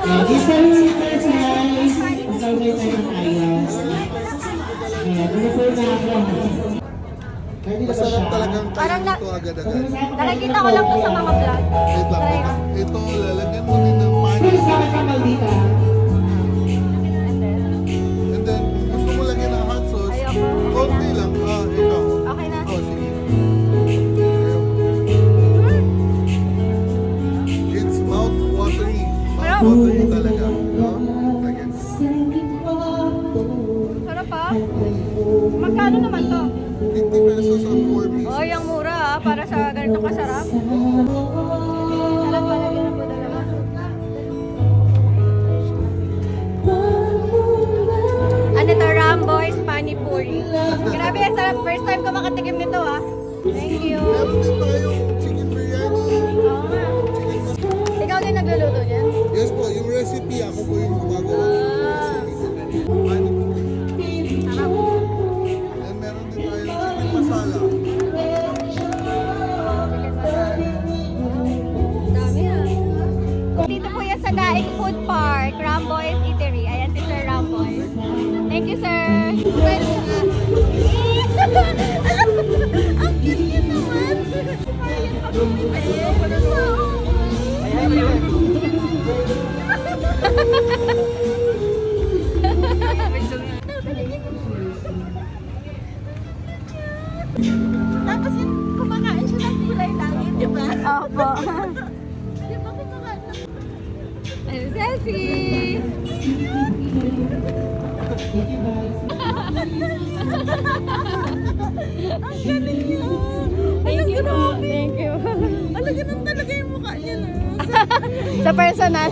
Isa rin guys, pasaway tayo ng ayos. Ano po na ako? Masarap talagang Parang kain ito agad-agad. Nakikita ko lang to sa mga vlog. Wait lang, wait lang. Ito, lalagyan mo din ng Pero panis. sa akin kamal dito. And then, kung gusto mo lagyan ng hot sauce, Ayoko. konti lang. Ikaw. Okay na. Oh, sige. It's mouth-watering. Mouth-watering talaga. No? Lagyan. Sarap ah. Magkano naman to? 50 pesos on 4 pieces. Oh, yung mura ah, para sa ganito kasarap. Sarap pala din po dalawa. Ano to, Ramboy's Pani Puri. Grabe, ang sarap. First time ko makatikim nito ah. Thank you. Meron din tayong chicken biryani. Oo nga. Ikaw din nagluluto niyan? Yes po, yung recipe, ako po yung gumagawa. Ah. Pani puri. Sarap. And meron din tayong chicken masala. Chicken masala. Dami ah. Dito po yan sa Daig Food Park, Ramboy's Eatery. Ayan si Sir Ramboy. Thank you, sir. Well, ang cute naman. Tapos yung kumakain siya ng kulay langit, di ba? Opo. Di ba kumakain ng Ayun, selfie. Ang galing niya! Thank you po. Thank you. Alaga naman talaga yung mukha niya, no? Sa personal.